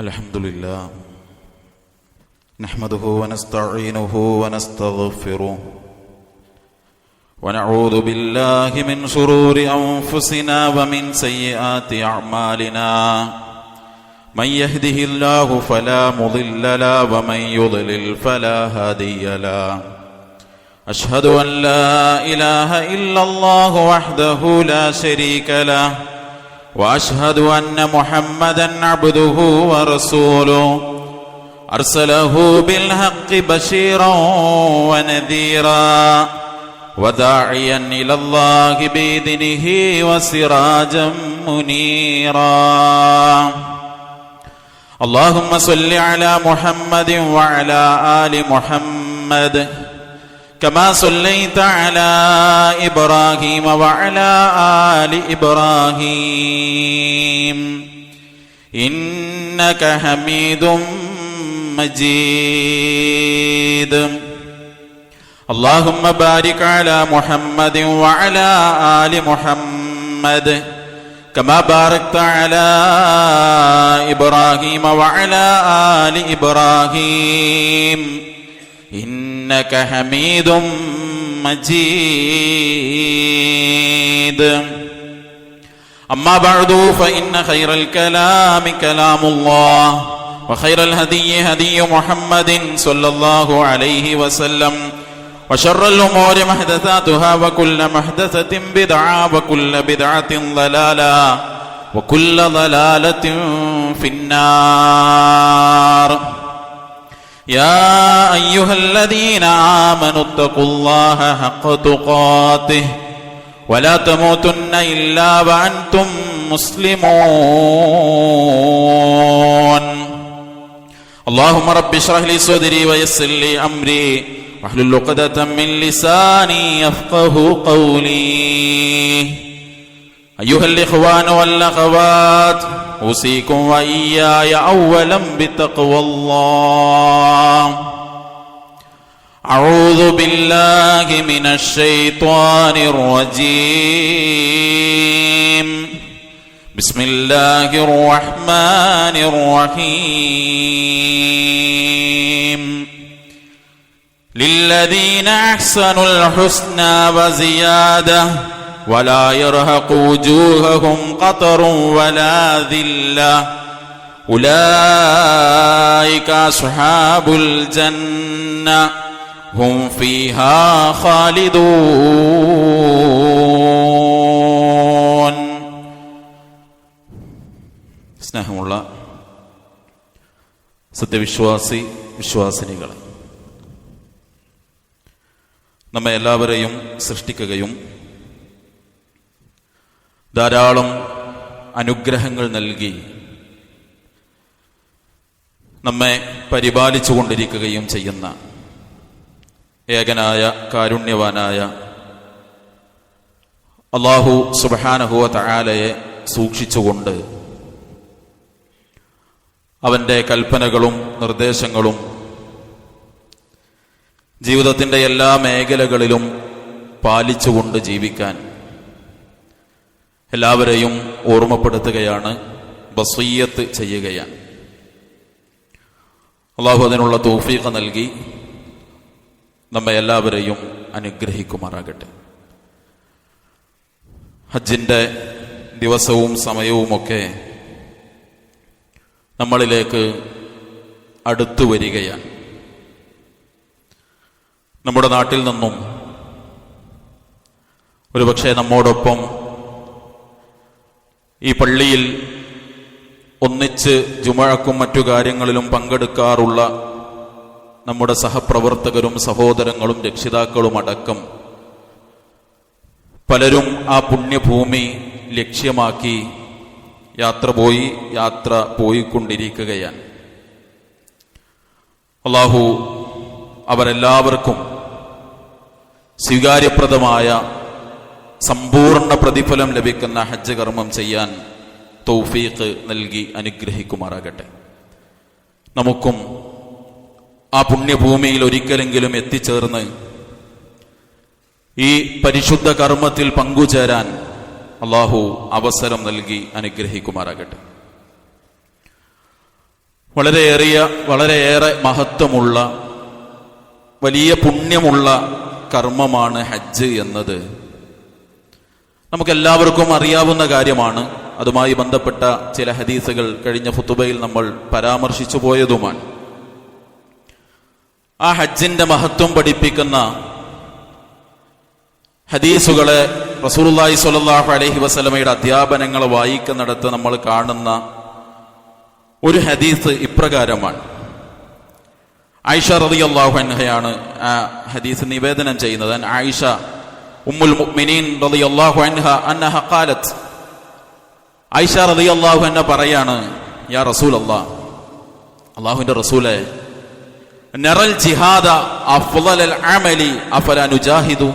അൽഹംദുലില്ലാ നഹ്മദുഹു വനസ്തഈനുഹു വനസ്തഗ്ഫിറുഹു വനഊദു ബില്ലാഹി മിൻ ശുറൂരി അൻഫുസിനാ വമിൻ സയ്യിആതി അഅ്മാലിനാ മൻ യഹ്ദിഹില്ലാഹു ഫലാ മുളില്ല ലഹു വമൻ യുദ്ലിൽ ഫലാ ഹാദിയ ലഹു അശ്ഹദു അൻ ലാ ഇലാഹ ഇല്ലല്ലാഹു വഹ്ദഹു ലാ ശരീക ലഹു وأشهد أن محمدا عبده ورسوله أرسله بالحق بشيرا ونذيرا وداعيا إلى الله بإذنه وسراجا منيرا اللهم صل على محمد وعلى آل محمد كما صليت على إبراهيم وعلى آل إبراهيم إنك حميد مجيد اللهم بارك على محمد وعلى آل محمد كما باركت على إبراهيم وعلى آل إبراهيم إنك حميد مجيد أما بعد فإن خير الكلام كلام الله وخير الهدي هدي محمد صلى الله عليه وسلم وشر الأمور محدثاتها وكل محدثة بدعة وكل بدعة ضلالة وكل ضلالة في النار يا أيها الذين آمنوا اتقوا الله حق تقاته ولا تموتن إلا وأنتم مسلمون اللهم رب اشرح لي صدري ويسر لي أمري واحلل عقدة من لساني يفقهوا قولي أيها الإخوان والأخوات أوصيكم وإياي أولا بتقوى الله أعوذ بالله من الشيطان الرجيم بسم الله الرحمن الرحيم للذين أحسنوا الحسنى وزيادة ولا يرهق وجوههم قطر ولا ذلة أولئك أصحاب الجنة هم فيها خالدون. സ്നേഹമുള്ള സത്യവിശ്വാസി വിശ്വാസിനികളെ, നമ്മെ എല്ലാവരെയും സൃഷ്ടിക്കുകയും ധാരാളം അനുഗ്രഹങ്ങൾ നൽകി നമ്മെ പരിപാലിച്ചു കൊണ്ടിരിക്കുകയും ചെയ്യുന്ന ഏകനായ കാരുണ്യവാനായ അല്ലാഹു സുബ്ഹാനഹു വ തആലയെ സൂക്ഷിച്ചുകൊണ്ട് അവൻ്റെ കൽപ്പനകളും നിർദ്ദേശങ്ങളും ജീവിതത്തിൻ്റെ എല്ലാ മേഖലകളിലും പാലിച്ചുകൊണ്ട് ജീവിക്കാൻ എല്ലാവരെയും ഓർമ്മപ്പെടുത്തുകയാണ്, വസിയ്യത്ത് ചെയ്യുകയാണ്. അല്ലാഹു അതിനുള്ള തൗഫീഖ് നൽകി നമ്മെ എല്ലാവരെയും അനുഗ്രഹിക്കുമാറാകട്ടെ. ഹജ്ജിൻ്റെ ദിവസവും സമയവുമൊക്കെ നമ്മളിലേക്ക് അടുത്തു വരികയാണ്. നമ്മുടെ നാട്ടിൽ നിന്നും ഒരുപക്ഷെ നമ്മോടൊപ്പം ഈ പള്ളിയിൽ ഒന്നിച്ച് ജുമുഅക്കും മറ്റു കാര്യങ്ങളിലും പങ്കെടുക്കാറുള്ള നമ്മുടെ സഹപ്രവർത്തകരും സഹോദരങ്ങളും രക്ഷിതാക്കളും അടക്കം പലരും ആ പുണ്യഭൂമി ലക്ഷ്യമാക്കി യാത്ര പോയിക്കൊണ്ടിരിക്കുകയാണ്. അല്ലാഹു അവരെല്ലാവർക്കും സ്വീകാര്യപ്രദമായ സമ്പൂർണ്ണ പ്രതിഫലം ലഭിക്കുന്ന ഹജ്ജ് കർമ്മം ചെയ്യാൻ തൗഫീഖ് നൽകി അനുഗ്രഹിക്കുമാറാകട്ടെ. നമുക്കും ആ പുണ്യഭൂമിയിൽ ഒരിക്കലെങ്കിലും എത്തിച്ചേർന്ന് ഈ പരിശുദ്ധ കർമ്മത്തിൽ പങ്കുചേരാൻ അള്ളാഹു അവസരം നൽകി അനുഗ്രഹിക്കുമാറാകട്ടെ. വളരെയേറെ മഹത്വമുള്ള വലിയ പുണ്യമുള്ള കർമ്മമാണ് ഹജ്ജ് എന്നത്. നമുക്കെല്ലാവർക്കും അറിയാവുന്ന കാര്യമാണ്. അതുമായി ബന്ധപ്പെട്ട ചില ഹദീസുകൾ കഴിഞ്ഞ ഖുതുബയിൽ നമ്മൾ പരാമർശിച്ചു പോയതുമാണ്. ആ ഹജ്ജിന്റെ മഹത്വം പഠിപ്പിക്കുന്ന ഹദീസുകളെ, റസൂലുള്ളാഹി സ്വല്ലല്ലാഹു അലൈഹി വസല്ലമയുടെ അധ്യാപനങ്ങളെ വായിക്കുന്നിടത്ത് നമ്മൾ കാണുന്ന ഒരു ഹദീസ് ഇപ്രകാരമാണ്. ആയിഷ റളിയല്ലാഹു അൻഹയാണ് ആ ഹദീസ് നിവേദനം ചെയ്യുന്നത്. ആയിഷ ഉമ്മുൽ മുഅ്മിനീൻ റളിയല്ലാഹു അൻഹ ഖാലത്ത്, ആയിഷ റളിയല്ലാഹു അൻഹ പറയാണ്, യാ റസൂലല്ലാഹ്, അല്ലാഹുവിന്റെ റസൂലേ, നറൽ ജിഹാദ അഫ്ളൽ അമലി അഫലാ നുജാഹിദു.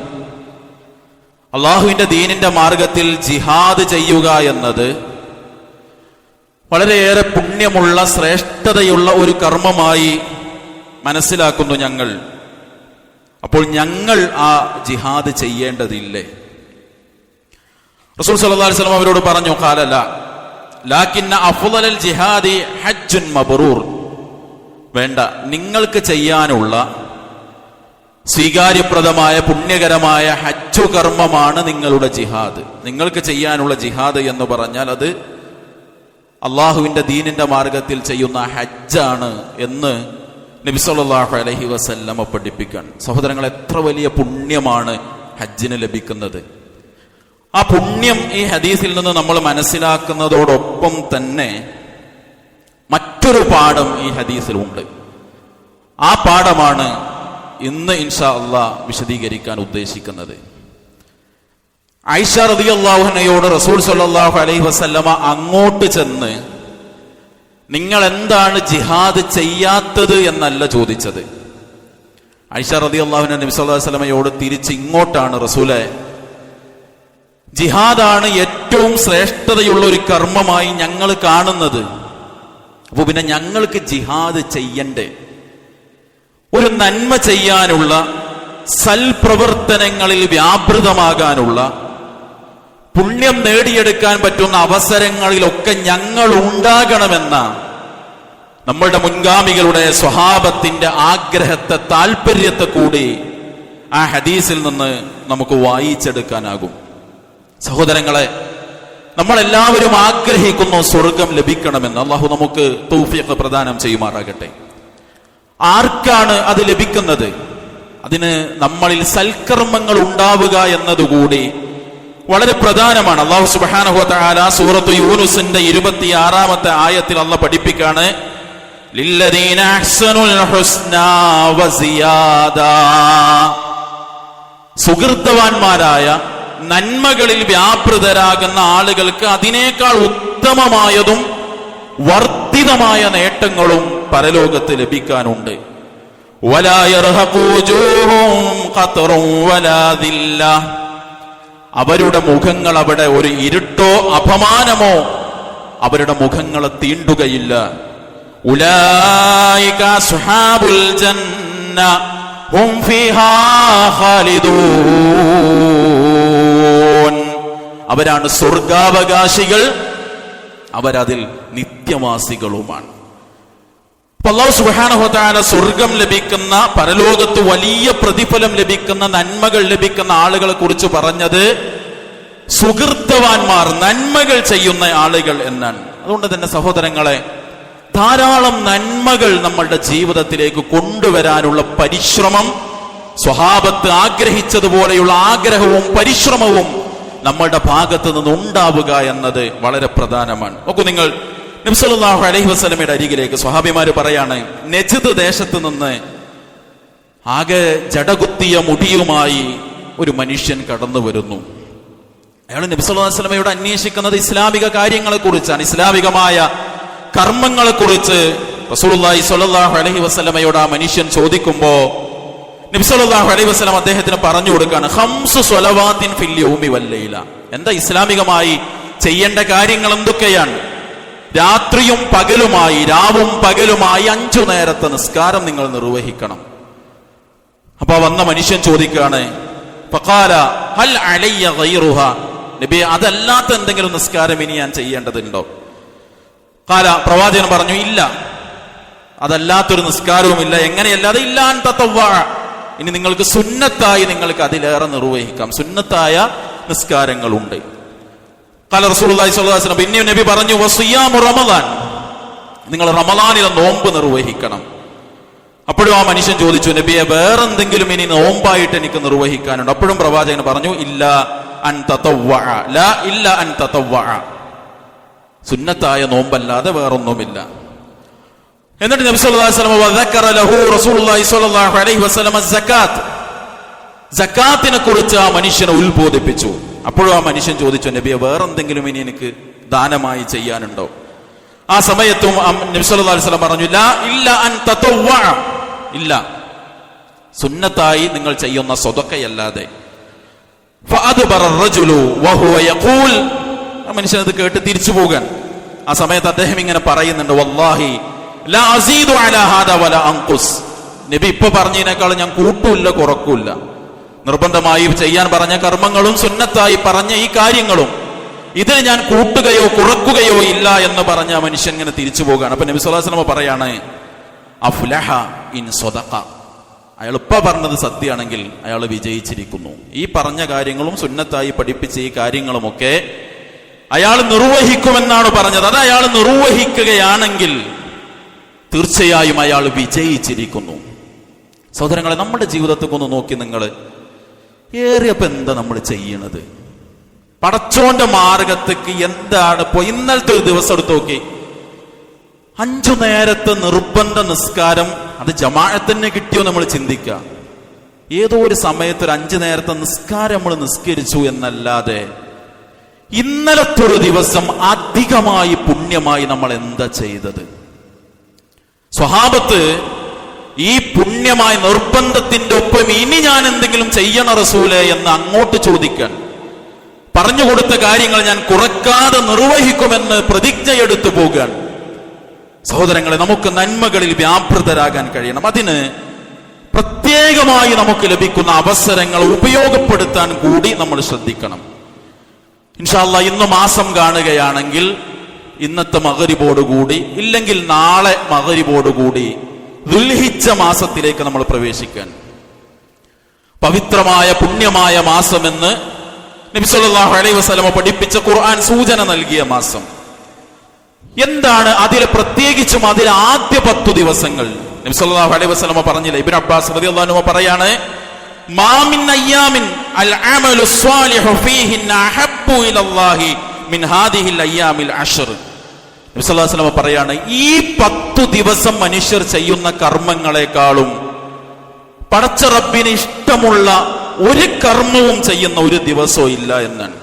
അല്ലാഹുവിന്റെ ദീനിന്റെ മാർഗത്തിൽ ജിഹാദ് ചെയ്യുക എന്നത് വളരെയേറെ പുണ്യമുള്ള ശ്രേഷ്ഠതയുള്ള ഒരു കർമ്മമായി മനസ്സിലാക്കുന്നു ഞങ്ങൾ. അപ്പോൾ ഞങ്ങൾ ആ ജിഹാദ് ചെയ്യേണ്ടതില്ലേ? റസൂൽ സല്ലല്ലാഹു അലൈഹി വസല്ലം അവരോട് പറഞ്ഞു, ഖാല ലാകിന്ന അഫ്ളൽ ജിഹാദി ഹജ്ജുൻ മബ്റൂർ. വേണ്ട, നിങ്ങൾക്ക് ചെയ്യാനുള്ള സ്വീകാര്യപ്രദമായ പുണ്യകരമായ ഹജ്ജു കർമ്മമാണ് നിങ്ങളുടെ ജിഹാദ്. നിങ്ങൾക്ക് ചെയ്യാനുള്ള ജിഹാദ് എന്ന് പറഞ്ഞാൽ അത് അള്ളാഹുവിന്റെ ദീനിന്റെ മാർഗത്തിൽ ചെയ്യുന്ന ഹജ്ജാണ് എന്ന് നബി സല്ലല്ലാഹു അലൈഹി വസല്ലം പഠിപ്പിക്കാൻ. സഹോദരങ്ങൾ, എത്ര വലിയ പുണ്യമാണ് ഹജ്ജിന് ലഭിക്കുന്നത്. ആ പുണ്യം ഈ ഹദീസിൽ നിന്ന് നമ്മൾ മനസ്സിലാക്കുന്നതോടൊപ്പം തന്നെ മറ്റൊരു പാഠം ഈ ഹദീസിലുണ്ട്. ആ പാഠമാണ് ഇന്ന് ഇൻഷാ അല്ലാഹ് വിശദീകരിക്കാൻ ഉദ്ദേശിക്കുന്നത്. ആയിഷ റളിയല്ലാഹു അൻഹയോട് റസൂൽ സ്വല്ലല്ലാഹു അലൈഹി വസല്ലമ അങ്ങോട്ട് ചെന്ന് നിങ്ങൾ എന്താണ് ജിഹാദ് ചെയ്യാത്തത് എന്നല്ല ചോദിച്ചത്. ആയിഷ റളിയല്ലാഹു അൻഹ നബി സല്ലല്ലാഹു അലൈഹി വസല്ലമയോട് തിരിച്ച് ഇങ്ങോട്ടാണ്, റസൂലേ, ജിഹാദാണ് ഏറ്റവും ശ്രേഷ്ഠതയുള്ള ഒരു കർമ്മമായി ഞങ്ങൾ കാണുന്നത്. അപ്പൊ പിന്നെ ഞങ്ങൾക്ക് ജിഹാദ് ചെയ്യണ്ടേ? ഒരു നന്മ ചെയ്യാനുള്ള, സൽപ്രവർത്തനങ്ങളിൽ വ്യാപൃതമാകാനുള്ള, പുണ്യം നേടിയെടുക്കാൻ പറ്റുന്ന അവസരങ്ങളിലൊക്കെ ഞങ്ങൾ ഉണ്ടാകണമെന്ന നമ്മളുടെ മുൻഗാമികളുടെ സ്വഹാബത്തിന്റെ ആഗ്രഹത്തെ, താല്പര്യത്തെ കൂടി ആ ഹദീസിൽ നിന്ന് നമുക്ക് വായിച്ചെടുക്കാനാകും. സഹോദരങ്ങളെ, നമ്മളെല്ലാവരും ആഗ്രഹിക്കുന്നു സ്വർഗം ലഭിക്കണമെന്ന്. അള്ളാഹു നമുക്ക് തൗഫീഖ് പ്രദാനം ചെയ്യുമാറാകട്ടെ. ആർക്കാണ് അത് ലഭിക്കുന്നത്? അതിന് നമ്മളിൽ സൽക്കർമ്മങ്ങൾ ഉണ്ടാവുക എന്നതുകൂടി വളരെ പ്രധാനമാണ്. അല്ലാഹു സുബ്ഹാനഹു വ തആല സൂറത്ത് യൂനുസിന്റെ 26-ാമത്തെ ആയത്തിൽ അല്ലാഹു പഠിപ്പിക്കാണ്, ലില്ലദീന അഹ്സനുൽ ഹുസ്നാ വസിയാദ. സുഹൃത്തവാന്മാരായ, നന്മകളിൽ വ്യാപൃതരാകുന്ന ആളുകൾക്ക് അതിനേക്കാൾ ഉത്തമമായതും വർദ്ധിതമായ നേട്ടങ്ങളും പരലോകത്ത് ലഭിക്കാനുണ്ട്. വലാ യർഹഖു വജൂഹും ഖത്റുൻ വലാ ദില്ല. അവരുടെ മുഖങ്ങൾ അവിടെ ഒരു ഇരുട്ടോ അപമാനമോ അവരുടെ മുഖങ്ങളെ തീണ്ടുകയില്ല. ഉലൈക അസ്ഹാബുൽ ജന്ന ഹും ഫീഹാ ഖാലിദൂൻ. അവരാണ് സ്വർഗാവകാശികൾ, അവരതിൽ നിത്യവാസികളുമാണ്. അല്ലാഹു സുബ്ഹാനഹു വ തആല സ്വർഗം ലഭിക്കുന്ന, പരലോകത്ത് വലിയ പ്രതിഫലം ലഭിക്കുന്ന, നന്മകൾ ലഭിക്കുന്ന ആളുകളെ കുറിച്ച് പറഞ്ഞത് സുഹൃത്തവാന്മാർ, നന്മകൾ ചെയ്യുന്ന ആളുകൾ എന്നാണ്. അതുകൊണ്ട് തന്നെ സഹോദരങ്ങളെ, ധാരാളം നന്മകൾ നമ്മളുടെ ജീവിതത്തിലേക്ക് കൊണ്ടുവരാനുള്ള പരിശ്രമം, സ്വഹാബത്ത് ആഗ്രഹിച്ചതുപോലെയുള്ള ആഗ്രഹവും പരിശ്രമവും നമ്മളുടെ ഭാഗത്ത് നിന്ന് ഉണ്ടാവുക എന്നത് വളരെ പ്രധാനമാണ്. നോക്കൂ, നിങ്ങൾ നബി സല്ലല്ലാഹു അലൈഹി വസല്ലമയുടെ അരികിലേക്ക് സ്വഹാബിമാര് പറയാണ്, നജ്ദ് ദേശത്ത് നിന്ന് ആകെ ജടകുത്തിയ മുടിയുമായി ഒരു മനുഷ്യൻ കടന്നു വരുന്നു. അയാൾ നബി സല്ലല്ലാഹു അലൈഹി വസല്ലമയോട് അന്വേഷിക്കുന്നത് ഇസ്ലാമിക കാര്യങ്ങളെ കുറിച്ചാണ്, ഇസ്ലാമികമായ കർമ്മങ്ങളെ കുറിച്ച്. റസൂലുള്ളാഹി സ്വല്ലല്ലാഹു അലൈഹി വസല്ലമയോട് ആ മനുഷ്യൻ ചോദിക്കുമ്പോ നബി സല്ലല്ലാഹു അലൈഹി വസല്ലം അദ്ദേഹത്തിന് പറഞ്ഞു കൊടുക്കാണ്, ഖംസു സ്വലവാത്തിൻ ഫിൽ യൗമി വൽ ലൈല. എന്താ ഇസ്ലാമികമായി ചെയ്യേണ്ട കാര്യങ്ങൾ എന്തൊക്കെയാണ്? രാത്രിയും പകലുമായി, രാവും പകലുമായി 5 നേരത്തെ നിസ്കാരം നിങ്ങൾ നിർവഹിക്കണം. അപ്പൊ വന്ന മനുഷ്യൻ ചോദിക്കുകയാണ്, ഫഖാല ഹൽ അലയ്യ ഗൈറുഹ. നബി, അതല്ലാത്ത എന്തെങ്കിലും നിസ്കാരം ഇനി ഞാൻ ചെയ്യേണ്ടതുണ്ടോ? ഖാല, പ്രവാചകൻ പറഞ്ഞു, ഇല്ല. അതല്ലാത്തൊരു നിസ്കാരവുമില്ല. എങ്ങനെയല്ലാതെ ഇല്ലാൻ തതവ്വഅ, ഇനി നിങ്ങൾക്ക് സുന്നത്തായി നിങ്ങൾക്ക് അതിലേറെ നിർവഹിക്കാം. സുന്നത്തായ നിസ്കാരങ്ങളുണ്ട്. ഖാല റസൂലുള്ളാഹി സ്വല്ലല്ലാഹു അലൈഹി വസല്ലം, പിന്നെയും നബി പറഞ്ഞു വസിയാമു റമളാൻ, നിങ്ങൾ റമളാനിലെ നോമ്പ് നിർവഹിക്കണം. അപ്പോഴും ആ മനുഷ്യൻ ചോദിച്ചു, നബിയെ വേറെന്തെങ്കിലും ഇനി നോമ്പായിട്ട് എനിക്ക് നിർവഹിക്കാനുണ്ട്? അപ്പോഴും പ്രവാചകൻ പറഞ്ഞു ഇല്ലാ അൻ തതവ്വഅ, ലാ ഇല്ലാ അൻ തതവ്വഅ, സുന്നത്തായ നോമ്പല്ലാതെ വേറൊന്നുമില്ല. എന്നിട്ട് നബി സല്ലല്ലാഹു അലൈഹി വസല്ലം വദക്കറ ലഹു റസൂലുള്ളാഹി സ്വല്ലല്ലാഹു അലൈഹി വസല്ലം സകാത്ത്, സകാത്തിനെ കുറിച്ച് ആ മനുഷ്യനെ ഉത്ബോധിപ്പിച്ചു. അപ്പോഴും ആ മനുഷ്യൻ ചോദിച്ചു, നബിയെ വേറെന്തെങ്കിലും ഇനി എനിക്ക് ദാനമായി ചെയ്യാനുണ്ടോ? ആ സമയത്തും നബി സല്ലല്ലാഹു അലൈഹി വസല്ലം പറഞ്ഞു ലാ ഇല്ലാ അൻ തതവ്വഅ, ഇല്ല, സുന്നത്തായി നിങ്ങൾ ചെയ്യുന്ന സ്വതക്കയല്ലാതെ. ഫഅദ്ബറ റജുലു വഹുവ യഖൂൽ, ആ മനുഷ്യൻ അത് കേട്ട് തിരിച്ചു പോകാൻ. ആ സമയത്ത് അദ്ദേഹം ഇങ്ങനെ പറയുന്നുണ്ട്, വല്ലാഹി ലാ അസീദു അലാ ഹാദാ വലാ അൻഖുസ്, നബി ഇപ്പൊ പറഞ്ഞതിനേക്കാൾ ഞാൻ കൂട്ടൂല്ല കുറക്കൂല്ല. നിർബന്ധമായി ചെയ്യാൻ പറഞ്ഞ കർമ്മങ്ങളും സുന്നത്തായി പറഞ്ഞ ഈ കാര്യങ്ങളും ഇതിന് ഞാൻ കൂട്ടുകയോ കുറക്കുകയോ ഇല്ല എന്ന് പറഞ്ഞ മനുഷ്യൻ ഇങ്ങനെ തിരിച്ചു പോകാണ്. അപ്പൊ നബി സല്ലല്ലാഹു അലൈഹി വസല്ലം പറയാണ് അഫ്ലഹ ഇൻ സ്വദഖ, അയാൾ ഇപ്പൊ പറഞ്ഞത് സത്യമാണെങ്കിൽ അയാൾ വിജയിച്ചിരിക്കുന്നു. ഈ പറഞ്ഞ കാര്യങ്ങളും സുന്നത്തായി പഠിപ്പിച്ച ഈ കാര്യങ്ങളുമൊക്കെ അയാൾ നിർവഹിക്കുമെന്നാണ് പറഞ്ഞത്. അത് അയാൾ നിർവഹിക്കുകയാണെങ്കിൽ തീർച്ചയായും അയാൾ വിജയിച്ചിരിക്കുന്നു. സഹോദരങ്ങളെ, നമ്മുടെ ജീവിതത്തിൽ ഒന്ന് നോക്കി നിങ്ങൾ, ഏറിയപ്പോ എന്താ നമ്മൾ ചെയ്യണത്? പടച്ചോന്റെ മാർഗത്തേക്ക് എന്താണ് ഇപ്പോ? ഇന്നലത്തെ ഒരു ദിവസം എടുത്ത് നോക്കി, 5 നേരത്തെ നിർബന്ധ നിസ്കാരം അത് ജമാഅത്തിന് കിട്ടിയോ നമ്മൾ ചിന്തിക്കുക. ഏതോ ഒരു സമയത്ത് ഒരു 5 നേരത്തെ നിസ്കാരം നമ്മൾ നിസ്കരിച്ചു എന്നല്ലാതെ ഇന്നലത്തെ ഒരു ദിവസം അധികമായി പുണ്യമായി നമ്മൾ എന്താ ചെയ്തത്? സ്വഹാബത്ത് ഈ പുണ്യമായ നിർബന്ധത്തിന്റെ ഒപ്പം ഇനി ഞാൻ എന്തെങ്കിലും ചെയ്യണ റസൂലേ എന്ന് അങ്ങോട്ട് ചോദിക്കാൻ, പറഞ്ഞുകൊടുത്ത കാര്യങ്ങൾ ഞാൻ കുറക്കാതെ നിർവഹിക്കുമെന്ന് പ്രതിജ്ഞയെടുത്തു പോകാൻ. സഹോദരങ്ങളെ, നമുക്ക് നന്മകളിൽ വ്യാപൃതരാകാൻ കഴിയണം. അതിന് പ്രത്യേകമായി നമുക്ക് ലഭിക്കുന്ന അവസരങ്ങൾ ഉപയോഗപ്പെടുത്താൻ കൂടി നമ്മൾ ശ്രദ്ധിക്കണം. ഇൻഷാ അല്ലാഹ് ഇന്ന് മാസം കാണുകയാണെങ്കിൽ ഇന്നത്തെ മഗ്‌രിബോടുകൂടി, ഇല്ലെങ്കിൽ നാളെ മഗ്‌രിബോടുകൂടി ദുൽഹിജ്ജ മാസത്തിലേക്ക് നമ്മൾ പ്രവേശിക്കാൻ, പവിത്രമായ പുണ്യമായ മാസമെന്ന് നബി സല്ലല്ലാഹു അലൈഹി വസല്ലം പഠിപ്പിച്ച ഖുർആൻ സൂചന നൽകിയ മാസം. എന്താണ് അതിൽ പ്രത്യേകിച്ചും അതിൽ ആദ്യ 10 ദിവസങ്ങൾ നബി സല്ലല്ലാഹു അലൈഹി വസല്ലം പറഞ്ഞില്ല. ഇബ്നു അബ്ബാസ് റളിയല്ലാഹു അൻഹു പറയാണ്, മാ മിൻ അയ്യാമിൻ അൽ അമലു സ്വാലിഹു ഫീഹിന്ന അഹബ്ബു ഇലല്ലാഹി മിൻ ഹാദിഹിൽ അയ്യാമിൽ അശ്ർ. നബി സല്ലല്ലാഹു അലൈഹി വസല്ലം പറയാണ്, ഈ 10 ദിവസം മനുഷ്യർ ചെയ്യുന്ന കർമ്മങ്ങളെക്കാളും പടച്ച റബ്ബിന് ഇഷ്ടമുള്ള ഒരു കർമ്മവും ചെയ്യുന്ന ഒരു ദിവസവും ഇല്ല എന്നാണ്.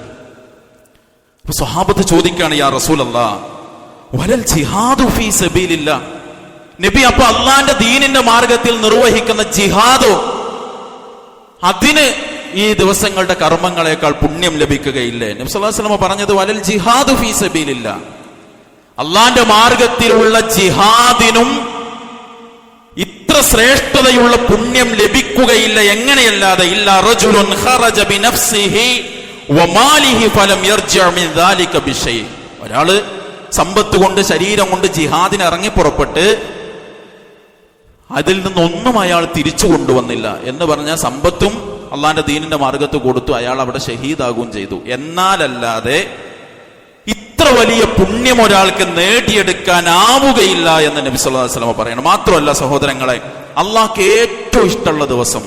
അപ്പൊ സ്വഹാബത്ത് ചോദിക്കാണ്, യാ റസൂലല്ലാഹ് വലൽ ജിഹാദു ഫീ സബീലില്ലാഹ്, നബി അപ്പൊ അള്ളാന്റെ ദീനിന്റെ മാർഗത്തിൽ നിർവഹിക്കുന്ന ജിഹാദോ, അതിന് ഈ ദിവസങ്ങളുടെ കർമ്മങ്ങളെക്കാൾ പുണ്യം ലഭിക്കുകയില്ലേ? നബി സല്ലല്ലാഹു അലൈഹി വസല്ലം പറഞ്ഞത് വലൽ ജിഹാദു ഫീ സബീലില്ലാഹ്, അള്ളാന്റെ മാർഗത്തിലുള്ള ജിഹാദിനും ഇത്ര ശ്രേഷ്ഠതയുള്ള പുണ്യം ലഭിക്കുകയില്ല. എങ്ങനെയല്ലാതെ ഇല്ലാ റജുലുൻ ഖറജ ബിനഫ്സിഹി വമാലിഹി ഫലം യർജിഅ മിൻ ദാലിക ബിശൈ, ഒരാള് സമ്പത്ത് കൊണ്ട് ശരീരം കൊണ്ട് ജിഹാദിന് ഇറങ്ങി പുറപ്പെട്ട് അതിൽ നിന്നൊന്നും അയാൾ തിരിച്ചു കൊണ്ടുവന്നില്ല എന്ന് പറഞ്ഞാൽ സമ്പത്തും അള്ളാന്റെ ദീനിന്റെ മാർഗത്ത് കൊടുത്തു, അയാൾ അവിടെ ഷഹീദാകുകയും ചെയ്തു. എന്നാലല്ലാതെ ഇത്ര വലിയ പുണ്യം ഒരാൾക്ക് നേടിയെടുക്കാനാവുകയില്ല എന്ന് നബി സല്ലല്ലാഹു അലൈഹി വസല്ലം പറയണം. മാത്രമല്ല സഹോദരങ്ങളെ, അള്ളാഹ്ക്ക് ഏറ്റവും ഇഷ്ടമുള്ള ദിവസം,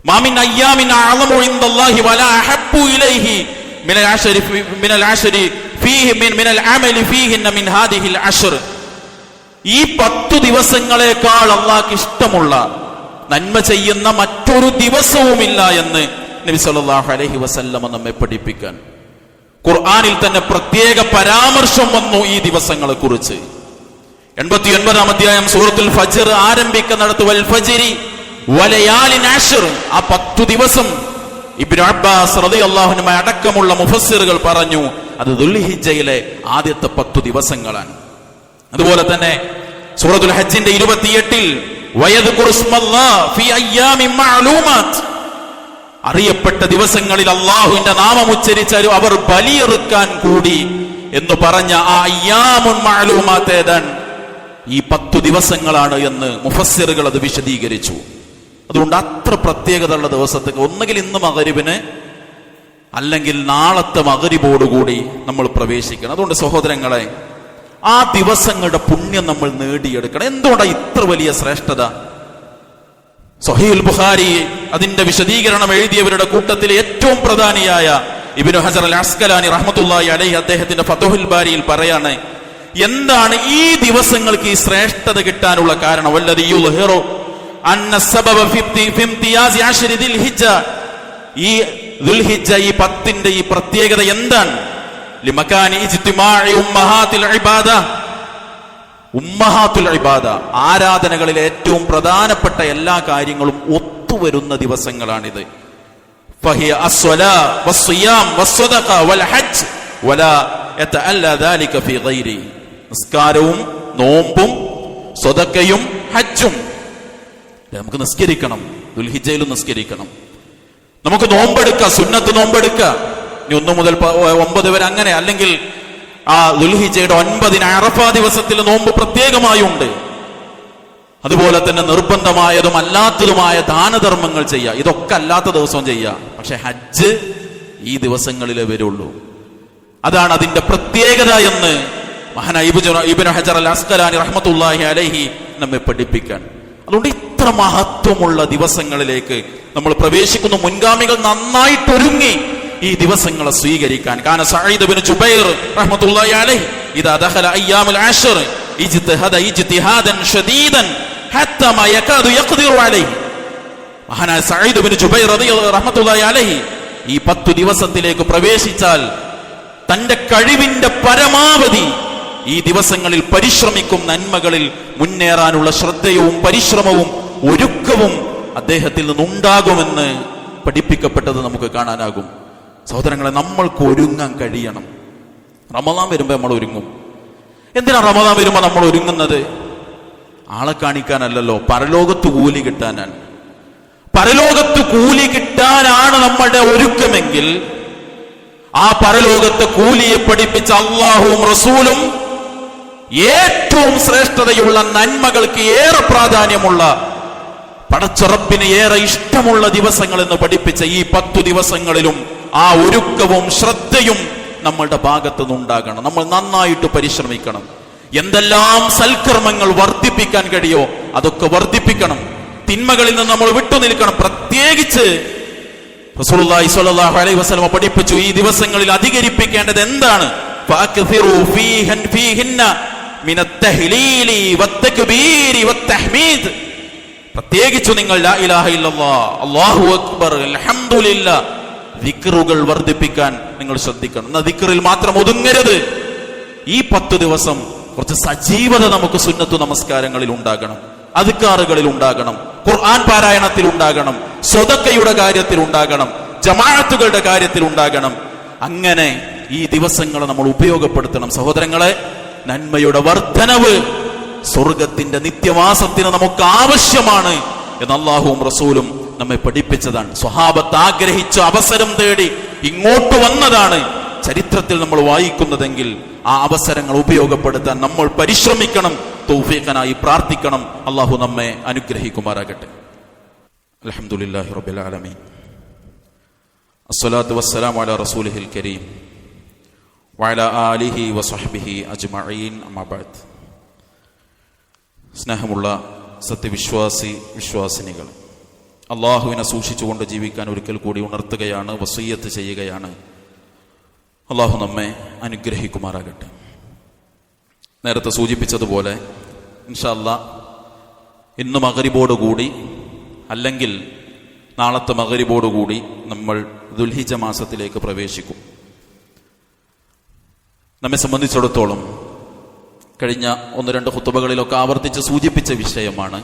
മാമിൻ അയ്യാമിൻ അഅ്ളമു ഇൻദല്ലാഹി വലാ അഹബ്ബു ഇലൈഹി മിനൽ അശ്രി ഫീഹി മിനൽ അമലി ഫീഹിന്ന മിൻ ഹാദിഹിൽ അശ്ർ, ഈ 10 ദിവസങ്ങളെക്കാൾ അള്ളാഹ്ക്ക് ഇഷ്ടമുള്ള നന്മ ചെയ്യുന്ന മറ്റൊരു ദിവസവുമില്ല എന്ന് നബി സല്ലല്ലാഹു അലൈഹി വസല്ലം നമ്മെ പഠിപ്പിക്കാൻ. ഖുർആനിൽ തന്നെ പ്രത്യേക പരാമർശം വന്നു ഈ ദിവസങ്ങളെ കുറിച്ച്. 89-ാം അധ്യായം സൂറത്തുൽ ഫജ്ർ ആരംഭിക്കുന്നിടത്ത് വൽ ഫജ്രി വലയാലിൻ അശ്ർ, ആ 10 ദിവസം ഇബ്നു അബ്ബാസ് റളിയല്ലാഹു അൻഹു അടക്കമുള്ള മുഫസ്സിറുകൾ പറഞ്ഞു അത് ദുൽഹിജ്ജയിലെ ആദ്യത്തെ 10 ദിവസങ്ങളാണ്. അതുപോലെ തന്നെ സൂറത്തുൽ ഹജ്ജിന്റെ 28-ൽ വയദ്കുറുസ്മല്ലാഹ് ഫീ അയ്യാമിൻ മഅലൂമാത്ത്, അറിയപ്പെട്ട ദിവസങ്ങളിൽ അള്ളാഹുവിന്റെ നാമം ഉച്ചരിച്ച് അവർ ബലിയെറുക്കാൻ കൂടി എന്ന് പറഞ്ഞ ആ അയ്യാമുൻ മഅലൂമാത്ത് ഏതാണ്? ഈ 10 ദിവസങ്ങളാണ് എന്ന് മുഫസ്സിറുകൾ അത് വിശദീകരിച്ചു. അതുകൊണ്ട് അത്ര പ്രത്യേകതയുള്ള ദിവസത്തേക്ക് ഒന്നുകിൽ ഇന്ന് മഗ്‌രിബിന് അല്ലെങ്കിൽ നാളത്തെ മഗ്‌രിബോടുകൂടി നമ്മൾ പ്രവേശിക്കണം. അതുകൊണ്ട് സഹോദരങ്ങളെ, ആ ദിവസങ്ങളുടെ പുണ്യം നമ്മൾ നേടിയെടുക്കണം. എന്തുകൊണ്ടാണ് ഇത്ര വലിയ ശ്രേഷ്ഠത? സ്വഹീഹുൽ ബുഖാരി അതിന്റെ വിശദീകരണം എഴുതിയവരുടെ കൂട്ടത്തിൽ ഏറ്റവും പ്രധാനിയായ ഇബ്നു ഹജർ അൽ അസ്കലാനി റഹ്മത്തുള്ളാഹി അലൈഹി അദ്ദേഹത്തിന്റെ ഫതുഹുൽ ബാരിയിൽ പറയാണ്, എന്താണ് ഈ ദിവസങ്ങൾക്ക് ഈ ശ്രേഷ്ഠത കിട്ടാനുള്ള കാരണം? വല്ലദി യുൽഹിറു അന്ന സബബ ഫി ഇംതിയാസ് അശ്രി ദിൽഹിജ്ജ, ഈ ദുൽഹിജ്ജ ഈ 10ന്റെ ഈ പ്രത്യേകത എന്താണ്? ലിമകാനി ഇജ്തിമാഇ ഉമ്മഹാത്തുൽ ഇബാദ, ഉമ്മഹാത്തുൽ ഇബാദ ആരാധനകളിലെ ഏറ്റവും പ്രധാനപ്പെട്ട എല്ലാ കാര്യങ്ങളും ഒത്തുവരുന്ന ദിവസങ്ങളാണിത്. ഫഹിയ അസ്സലാ വസ്സിയാം വസ്സദഖ വൽ ഹജ്ജ് വലാ യതഅല്ല ദാലിക ഫീ ഗൈരി, നിസ്കാരവും നോമ്പും സ്വതക്കയും ഹജ്ജും. നമുക്ക് നിസ്കരിക്കണം, ദുൽഹിജ്ജയിലും നിസ്കരിക്കണം, നമുക്ക് നോമ്പെടുക്കാം, സുന്നത്ത് നോമ്പെടുക്കാം, ഇനി 1 മുതൽ 9 വരെ അങ്ങനെ. അല്ലെങ്കിൽ ആ ദുൽഹിജ്ജയുടെ 9 അറഫ ദിവസത്തിൽ നോമ്പ് പ്രത്യേകമായുണ്ട്. അതുപോലെ തന്നെ നിർബന്ധമായതും അല്ലാത്തതുമായ ദാനധർമ്മങ്ങൾ ചെയ്യുക, ഇതൊക്കെ അല്ലാത്ത ദിവസവും ചെയ്യുക. പക്ഷെ ഹജ്ജ് ഈ ദിവസങ്ങളിലേ വരുള്ളൂ. അതാണ് അതിന്റെ പ്രത്യേകത എന്ന് മഹാനായ ഇബ്നു ഹജർ അൽ അസ്കലാനി റഹ്മത്തുള്ളാഹി അലൈഹി നമ്മെ പഠിപ്പിക്കാൻ. അതുകൊണ്ട് ഇത്ര മഹത്വമുള്ള ദിവസങ്ങളിലേക്ക് നമ്മൾ പ്രവേശിക്കുന്നു. മുൻഗാമികൾ നന്നായിട്ട് ഒരുങ്ങി ഈ ദിവസങ്ങളെ സ്വീകരിക്കാൻ. കാന സഈദ് ഇബ്നു ജുബൈർ റഹ്മത്തുള്ളാഹി അലൈഹി ഇദാ ദഖല അയ്യാമുൽ അശ്ർ ഇജ്തിഹദ ഇജ്തിഹാദൻ ശദീദൻ ഹത്താ മാ യകാദു യഖ്ദിറു അലൈഹി. മഹാനായ സഈദ് ഇബ്നു ജുബൈർ റഹ്മത്തുള്ളാഹി അലൈഹി ഈ 10 ദിവസത്തിലേക്ക് പ്രവേശിച്ചാൽ തന്റെ കഴിവിന്റെ പരമാവധി ഈ ദിവസങ്ങളിൽ പരിശ്രമിക്കും. നന്മകളിൽ മുന്നേറാനുള്ള ശ്രദ്ധയും പരിശ്രമവും ഒരുക്കവും അദ്ദേഹത്തിൽ നിന്നുണ്ടാകുമെന്ന് പഠിപ്പിക്കപ്പെട്ടത് നമുക്ക് കാണാനാകും. സഹോദരങ്ങളെ, നമ്മൾക്ക് ഒരുങ്ങാൻ കഴിയണം. റമദാൻ വരുമ്പോൾ നമ്മൾ ഒരുങ്ങും. എന്തിനാ റമദാൻ വരുമ്പോൾ നമ്മൾ ഒരുങ്ങുന്നത്? ആളെ കാണിക്കാനല്ലല്ലോ, പരലോകത്ത് കൂലി കിട്ടാനാണ്. പരലോകത്ത് കൂലി കിട്ടാനാണ് നമ്മളുടെ ഒരുക്കമെങ്കിൽ ആ പരലോകത്തെ കൂലിയെ പഠിപ്പിച്ച അല്ലാഹുവും റസൂലും ഏറ്റവും ശ്രേഷ്ഠതയുള്ള നന്മകൾക്ക് ഏറെ പ്രാധാന്യമുള്ള, പടച്ചറപ്പിന് ഏറെ ഇഷ്ടമുള്ള ദിവസങ്ങൾ എന്ന് പഠിപ്പിച്ച ഈ 10 ദിവസങ്ങളിലും ആ ഒരുക്കവും ശ്രദ്ധയും നമ്മളുടെ ഭാഗത്തു നിന്നുണ്ടാകണം. നമ്മൾ നന്നായിട്ട് പരിശ്രമിക്കണം. എന്തെല്ലാം സൽക്കർമ്മങ്ങൾ വർദ്ധിപ്പിക്കാൻ കഴിയോ അതൊക്കെ വർദ്ധിപ്പിക്കണം. തിന്മകളിൽ നിന്ന് നമ്മൾ വിട്ടുനിൽക്കണം. പ്രത്യേകിച്ച് റസൂലുള്ളാഹി സ്വല്ലല്ലാഹു അലൈഹി വസല്ലം പഠിപ്പിച്ചു, ഈ ദിവസങ്ങളിൽ അധികരിപ്പിക്കേണ്ടത് എന്താണ്? ഫഅക്സിറു ഫീഹിന്ന മിനത് തഹ്ലീലി വത്തക്ബീരി വത്തഹ്മീദ്. പ്രത്യേകിച്ചു നിങ്ങൾ ലാ ഇലാഹ ഇല്ലല്ലാഹ്, അല്ലാഹു അക്ബർ, അൽഹംദുലില്ലാഹ് ദിക്റുകൾ വർദ്ധിപ്പിക്കാൻ നിങ്ങൾ ശ്രദ്ധിക്കണം. എന്നാൽ ദിക്റിൽ മാത്രം ഒതുങ്ങരുത്. ഈ 10 ദിവസം കുറച്ച് സജീവത നമുക്ക് സുന്നത്തു നമസ്കാരങ്ങളിൽ ഉണ്ടാകണം, അദ്കാറുകളിൽ ഉണ്ടാകണം, ഖുർആൻ പാരായണത്തിൽ ഉണ്ടാകണം, സ്വതക്കയുടെ കാര്യത്തിൽ ഉണ്ടാകണം, ജമാഅത്തുകളുടെ കാര്യത്തിൽ ഉണ്ടാകണം. അങ്ങനെ ഈ ദിവസങ്ങളെ നമ്മൾ ഉപയോഗപ്പെടുത്തണം. സഹോദരങ്ങളെ, നന്മയുടെ വർധനവ് സ്വർഗത്തിന്റെ നിത്യവാസത്തിന് നമുക്ക് ആവശ്യമാണ് എന്ന് അല്ലാഹുവും റസൂലും നമ്മെ പഠിപ്പിച്ചതാണ്. സ്വഹാബത്ത് ആഗ്രഹിച്ച അവസരം തേടി ഇങ്ങോട്ട് വന്നതാണ് ചരിത്രത്തിൽ നമ്മൾ വായിക്കുന്നതെങ്കിൽ ആ അവസരങ്ങൾ ഉപയോഗപ്പെടുത്താൻ നമ്മൾ പരിശ്രമിക്കണം. തൗഫീഖനായി പ്രാർത്ഥിക്കണം. അല്ലാഹു നമ്മെ അനുഗ്രഹിക്കുമാറാകട്ടെ. അൽഹംദുലില്ലാഹി റബ്ബിൽ ആലമീൻ, അസ്സലാത്തു വസ്സലാമു അലാ റസൂലിഹിൽ കരീം വഅലാ ആലിഹി വസഹ്ബിഹി അജ്മഈൻ, അമ്മാ ബഅദ്. സ്നേഹമുള്ള വിശ്വാസിനികൾ, അള്ളാഹുവിനെ സൂക്ഷിച്ചുകൊണ്ട് ജീവിക്കാൻ ഒരിക്കൽ കൂടി ഉണർത്തുകയാണ്, വസിയ്യത്ത് ചെയ്യുകയാണ്. അള്ളാഹു നമ്മെ അനുഗ്രഹിക്കുമാറാകട്ടെ. നേരത്തെ സൂചിപ്പിച്ചതുപോലെ ഇൻഷാ അല്ലാഹ് ഇന്ന് മഗ്‌രിബോടുകൂടി അല്ലെങ്കിൽ നാളത്തെ മഗ്‌രിബോടുകൂടി നമ്മൾ ദുൽഹിജ്ജ മാസത്തിലേക്ക് പ്രവേശിക്കും. നമ്മെ സംബന്ധിച്ചിടത്തോളം കഴിഞ്ഞ 1-2 ഖുതുബകളിലൊക്കെ ആവർത്തിച്ച് സൂചിപ്പിച്ച വിഷയമാണ്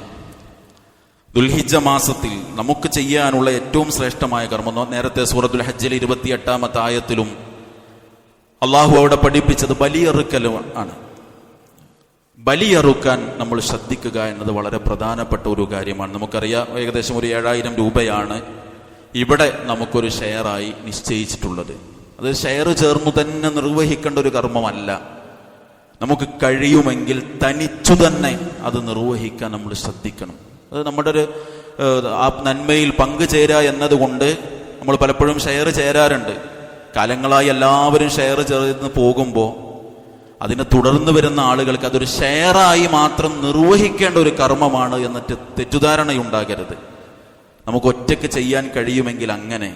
ദുൽഹിജ്ജ മാസത്തിൽ നമുക്ക് ചെയ്യാനുള്ള ഏറ്റവും ശ്രേഷ്ഠമായ കർമ്മം. നേരത്തെ സൂറത്തുൽ ഹജ്ജിലെ 28-ാമത്തെ ആയത്തിലും അള്ളാഹു അവിടെ പഠിപ്പിച്ചത് ബലിയറുക്കലും ആണ്. ബലിയറുക്കാൻ നമ്മൾ ശ്രദ്ധിക്കുക എന്നത് വളരെ പ്രധാനപ്പെട്ട ഒരു കാര്യമാണ്. നമുക്കറിയാം, ഏകദേശം ഒരു 7000 രൂപയാണ് ഇവിടെ നമുക്കൊരു ഷെയറായി നിശ്ചയിച്ചിട്ടുള്ളത്. അത് ഷെയർ ചേർന്നു തന്നെ നിർവഹിക്കേണ്ട ഒരു കർമ്മമല്ല. നമുക്ക് കഴിയുമെങ്കിൽ തനിച്ചു തന്നെ അത് നിർവഹിക്കാൻ നമ്മൾ ശ്രദ്ധിക്കണം. അത് നമ്മുടെ ഒരു ആ നന്മയിൽ പങ്കുചേരുക എന്നതുകൊണ്ട് നമ്മൾ പലപ്പോഴും ഷെയർ ചേരാറുണ്ട്. കാലങ്ങളായി എല്ലാവരും ഷെയർ ചേർന്ന് പോകുമ്പോൾ അതിനെ തുടർന്ന് വരുന്ന ആളുകൾക്ക് അതൊരു ഷെയറായി മാത്രം നിർവഹിക്കേണ്ട ഒരു കർമ്മമാണ് എന്നിട്ട് തെറ്റിദ്ധാരണയുണ്ടാകരുത്. നമുക്ക് ഒറ്റയ്ക്ക് ചെയ്യാൻ കഴിയുമെങ്കിൽ അങ്ങനെ,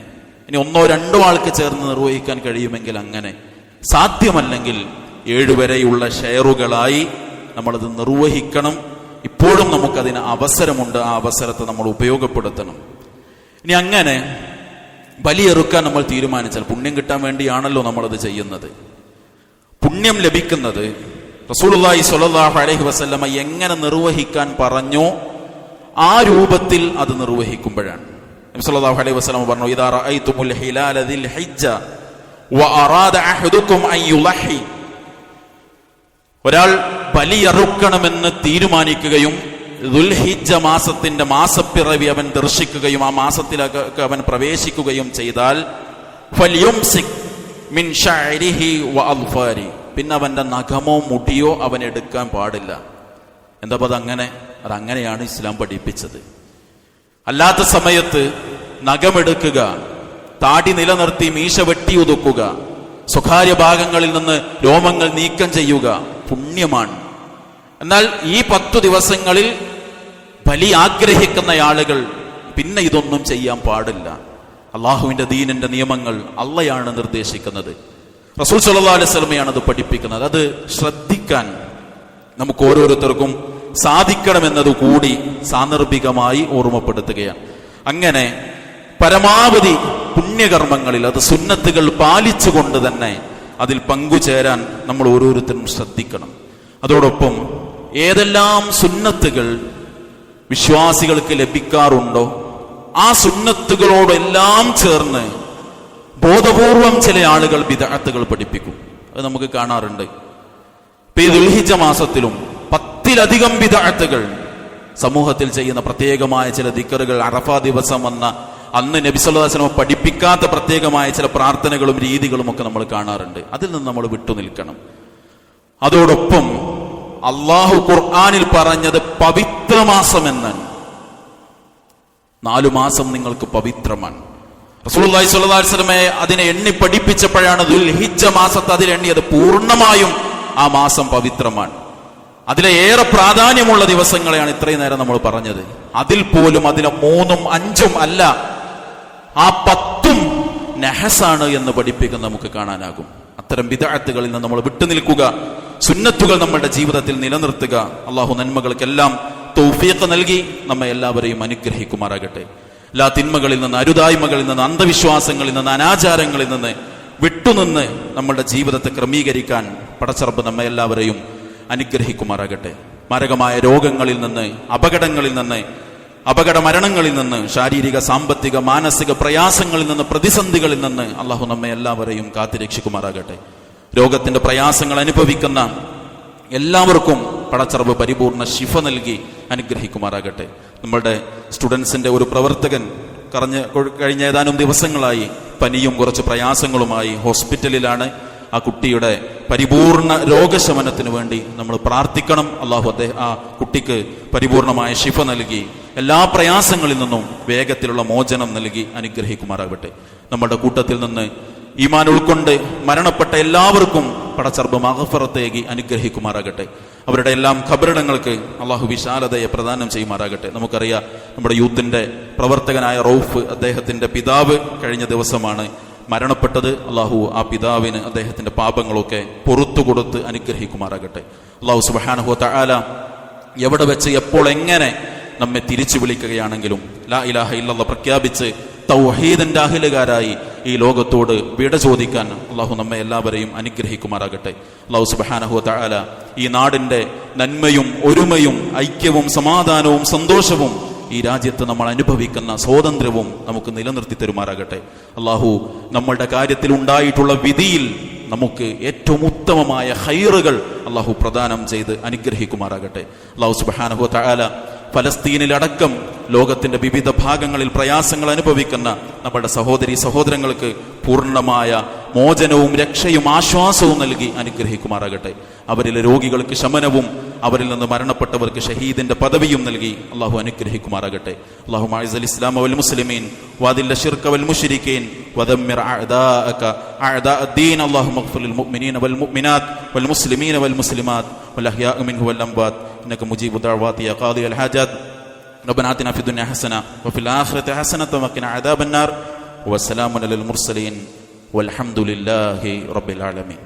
ഇനി 1-2 ആൾക്ക് ചേർന്ന് നിർവഹിക്കാൻ കഴിയുമെങ്കിൽ അങ്ങനെ, സാധ്യമല്ലെങ്കിൽ 7 വരെയുള്ള ഷെയറുകളായി നമ്മളത് നിർവഹിക്കണം. ഇപ്പോഴും നമുക്കതിന് അവസരമുണ്ട്, ആ അവസരത്തെ നമ്മൾ ഉപയോഗപ്പെടുത്തണം. ഇനി അങ്ങനെ ബലിയെറുക്കാൻ നമ്മൾ തീരുമാനിച്ചാൽ, പുണ്യം കിട്ടാൻ വേണ്ടിയാണല്ലോ നമ്മളത് ചെയ്യുന്നത്. പുണ്യം ലഭിക്കുന്നത് റസൂലുള്ളാഹി സ്വല്ലല്ലാഹു അലൈഹി വസല്ലമ എങ്ങനെ നിർവഹിക്കാൻ പറഞ്ഞോ ആ രൂപത്തിൽ അത് നിർവഹിക്കുമ്പോഴാണ്. നബി സല്ലല്ലാഹു അലൈഹി വസല്ലമ പറഞ്ഞു, ഇദാ റഅയ്തുമുൽ ഹിലാല ദിൽ ഹിജ്ജ വഅറാദ അഹദുക്കും അൻ യുളഹി, ഒരാൾ ബലിയറുക്കണമെന്ന് തീരുമാനിക്കുകയും ദുൽഹിജ്ജ മാസത്തിന്റെ മാസപ്പിറവി അവൻ ദർശിക്കുകയും ആ മാസത്തിലേക്ക് അവൻ പ്രവേശിക്കുകയും ചെയ്താൽ ഫൽയുംസിക് മിൻ ശഅരിഹി വഅൽഫാരി, പിന്നെ അവന്റെ നഖമോ മുടിയോ അവൻ എടുക്കാൻ പാടില്ല. എന്താ അതങ്ങനെയാണ് ഇസ്ലാം പഠിപ്പിച്ചത്. അല്ലാത്ത സമയത്ത് നഖമെടുക്കുക, താടി നിലനിർത്തി മീശ വെട്ടി ഒതുക്കുക, സ്വകാര്യ ഭാഗങ്ങളിൽ നിന്ന് രോമങ്ങൾ നീക്കം ചെയ്യുക പുണ്യമാണ്. എന്നാൽ ഈ 10 ദിവസങ്ങളിൽ ബലി ആഗ്രഹിക്കുന്ന ആളുകൾ പിന്നെ ഇതൊന്നും ചെയ്യാൻ പാടില്ല. അള്ളാഹുവിന്റെ ദീനിന്റെ നിയമങ്ങൾ അള്ളയാണ് നിർദ്ദേശിക്കുന്നത്, റസൂൽ സല്ലല്ലാഹു അലൈഹി വസല്ലമയാണ് അത് പഠിപ്പിക്കുന്നത്. അത് ശ്രദ്ധിക്കാൻ നമുക്ക് ഓരോരുത്തർക്കും സാധിക്കണമെന്നത് കൂടി സാന്ദർഭികമായി ഓർമ്മപ്പെടുത്തുകയാണ്. അങ്ങനെ പരമാവധി പുണ്യകർമ്മങ്ങളിൽ അത് സുന്നത്തുകൾ പാലിച്ചുകൊണ്ട് തന്നെ അതിൽ പങ്കുചേരാൻ നമ്മൾ ഓരോരുത്തരും ശ്രദ്ധിക്കണം. അതോടൊപ്പം ഏതെല്ലാം സുന്നത്തുകൾ വിശ്വാസികൾക്ക് ലഭിക്കാറുണ്ടോ ആ സുന്നത്തുകളോടെല്ലാം ചേർന്ന് ബോധപൂർവം ചില ആളുകൾ ബിദ്അത്തുകൾ പഠിപ്പിക്കും. അത് നമുക്ക് കാണാറുണ്ട്. ഈ ദുൽഹിജ്ജ മാസത്തിലും 10-ലധികം ബിദ്അത്തുകൾ സമൂഹത്തിൽ ചെയ്യുന്ന പ്രത്യേകമായ ചില ദിക്റുകൾ, അറഫ ദിവസം വന്ന അന്ന് നബി സല്ലല്ലാഹു അലൈഹി വസല്ലം പഠിപ്പിക്കാത്ത പ്രത്യേകമായ ചില പ്രാർത്ഥനകളും രീതികളും ഒക്കെ നമ്മൾ കാണാറുണ്ട്. അതിൽ നിന്ന് നമ്മൾ വിട്ടുനിൽക്കണം. അതോടൊപ്പം അള്ളാഹു ഖുർആനിൽ പറഞ്ഞത് പവിത്രമാസമെന്നാണ്. 4 മാസം നിങ്ങൾക്ക് പവിത്രമാണ്. റസൂലുള്ളാഹി സ്വല്ലല്ലാഹു അലൈഹി വസല്ലം അതിനെ എണ്ണി പഠിപ്പിച്ചപ്പോഴാണ് ദുൽഹിജ്ജ മാസത്തെ അതിലെണ്ണിയത്. പൂർണ്ണമായും ആ മാസം പവിത്രമാണ്. അതിലെ ഏറെ പ്രാധാന്യമുള്ള ദിവസങ്ങളെയാണ് ഇത്രയും നേരം നമ്മൾ പറഞ്ഞത്. അതിൽ പോലും അതിലെ 3ഉം 5ഉം അല്ല, ആ 10ഉം നഹസാണ് എന്ന് പഠിപ്പിക്കുന്ന നമുക്ക് കാണാനാകും. അത്തരം ബിദ്അത്തുകളിൽ നിന്ന് നമ്മൾ വിട്ടുനിൽക്കുക, സുന്നത്തുകൾ നമ്മുടെ ജീവിതത്തിൽ നിലനിർത്തുക. അള്ളാഹു നന്മകൾക്കെല്ലാം തൗഫീഖ് നൽകി നമ്മെ എല്ലാവരെയും അനുഗ്രഹിക്കുമാറാകട്ടെ. എല്ലാ തിന്മകളിൽ നിന്ന്, അരുതായ്മകളിൽ നിന്ന്, അന്ധവിശ്വാസങ്ങളിൽ നിന്ന്, അനാചാരങ്ങളിൽ നിന്ന് വിട്ടുനിന്ന് നമ്മളുടെ ജീവിതത്തെ ക്രമീകരിക്കാൻ പടച്ചറബ് നമ്മെ എല്ലാവരെയും അനുഗ്രഹിക്കുമാറാകട്ടെ. മാരകമായ രോഗങ്ങളിൽ നിന്ന്, അപകടങ്ങളിൽ നിന്ന്, അപകട മരണങ്ങളിൽ നിന്ന്, ശാരീരിക, സാമ്പത്തിക, മാനസിക പ്രയാസങ്ങളിൽ നിന്ന്, പ്രതിസന്ധികളിൽ നിന്ന് അള്ളാഹു നമ്മെ എല്ലാവരെയും കാത്തുരക്ഷിക്കുമാറാകട്ടെ. രോഗത്തിന്റെ പ്രയാസങ്ങൾ അനുഭവിക്കുന്ന എല്ലാവർക്കും പടച്ചറബ് പരിപൂർണ ശിഫ നൽകി അനുഗ്രഹിക്കുമാറാകട്ടെ. നമ്മളുടെ സ്റ്റുഡൻസിന്റെ ഒരു പ്രവർത്തകൻ കഴിഞ്ഞ ഏതാനും ദിവസങ്ങളായി പനിയും കുറച്ച് പ്രയാസങ്ങളുമായി ഹോസ്പിറ്റലിലാണ്. ആ കുട്ടിയുടെ പരിപൂർണ രോഗശമനത്തിന് വേണ്ടി നമ്മൾ പ്രാർത്ഥിക്കണം. അള്ളാഹു ആ കുട്ടിക്ക് പരിപൂർണമായ ശിഫ നൽകി എല്ലാ പ്രയാസങ്ങളിൽ നിന്നും വേഗത്തിലുള്ള മോചനം നൽകി അനുഗ്രഹിക്കുമാറാകട്ടെ. നമ്മുടെ കൂട്ടത്തിൽ നിന്ന് ഈമാൻ ഉൾക്കൊണ്ട് മരണപ്പെട്ട എല്ലാവർക്കും പടച്ചറബ് മഗ്ഫിറത്തേകി അനുഗ്രഹിക്കുമാറാകട്ടെ. അവരുടെ എല്ലാം ഖബറിടങ്ങൾക്ക് അള്ളാഹു വിശാലതയെ പ്രദാനം ചെയ്യുമാറാകട്ടെ. നമുക്കറിയാം, നമ്മുടെ യൂത്തിന്റെ പ്രവർത്തകനായ റൌഫ്, അദ്ദേഹത്തിന്റെ പിതാവ് കഴിഞ്ഞ ദിവസമാണ് മരണപ്പെട്ടത്. അള്ളാഹു ആ പിതാവിന് അദ്ദേഹത്തിന്റെ പാപങ്ങളൊക്കെ പുറത്തു കൊടുത്ത് അനുഗ്രഹിക്കുമാറാകട്ടെ. അള്ളാഹു സുബ്ഹാനഹു വ തആല എവിടെ വെച്ച് എപ്പോൾ എങ്ങനെ നമ്മെ തിരിച്ചു വിളിക്കുകയാണെങ്കിലും ലാ ഇലാഹ ഇല്ലല്ലാഹ് പ്രഖ്യാപിച്ച് തൗഹീദിന്റെ അഹ്ലുകാരായി ഈ ലോകത്തോട് വിട ചോദിക്കാൻ അള്ളാഹു നമ്മെ എല്ലാവരെയും അനുഗ്രഹിക്കുമാറാകട്ടെ. അള്ളാഹു സുബ്ഹാനഹു വ തആല ഈ നാടിന്റെ നന്മയും ഒരുമയും ഐക്യവും സമാധാനവും സന്തോഷവും ഈ രാജ്യത്ത് നമ്മൾ അനുഭവിക്കുന്ന സ്വാതന്ത്ര്യവും നമുക്ക് നിലനിർത്തി തരുമാറാകട്ടെ. അള്ളാഹു നമ്മളുടെ കാര്യത്തിൽ ഉണ്ടായിട്ടുള്ള വിധിയിൽ നമുക്ക് ഏറ്റവും ഉത്തമമായ ഖൈറുകൾ അള്ളാഹു പ്രദാനം ചെയ്ത് അനുഗ്രഹിക്കുമാറാകട്ടെ. അള്ളാഹു സുബ്ഹാനഹു വ തആല ഫലസ്തീനിലടക്കം ലോകത്തിന്റെ വിവിധ ഭാഗങ്ങളിൽ പ്രയാസങ്ങൾ അനുഭവിക്കുന്ന നമ്മുടെ സഹോദരി സഹോദരങ്ങൾക്ക് പൂർണ്ണമായ മോചനവും രക്ഷയും ആശ്വാസവും നൽകി അനുഗ്രഹിക്കുമാറാകട്ടെ. അവരിലെ രോഗികൾക്ക് ശമനവും അവരിൽ നിന്ന് മരണപ്പെട്ടവർക്ക് ഷഹീദിന്റെ പദവിയും നൽകി അള്ളാഹു അനുഗ്രഹിക്കുമാറാകട്ടെ. അല്ലാഹുമ്മ അഇസ്സൽ ഇസ്ലാമ വൽ മുസ്ലിമീൻ വദില്ല ശിർക വൽ മുശ്രിക്കീൻ വദമ്മിർ അഅദാഅക അഅദാഅദ്ദീൻ. അല്ലാഹുമ്മ ഗ്ഫിർ ലിൽ മുഅ്മിനീന വൽ മുഅ്മിനാത്ത് വൽ മുസ്ലിമീന വൽ മുസ്ലിമാത്ത് വൽ അഹ്യാഇ മിൻഹും വൽ അംവാത്ത് ഇന്നക മുജീബു ദഅവാതി യാ ഖാദി അൽ ഹാജാത്ത്. ربنا آتنا في الدنيا حسنة وفي الآخرة حسنة وقنا عذاب النار. والسلام على المرسلين والحمد لله رب العالمين.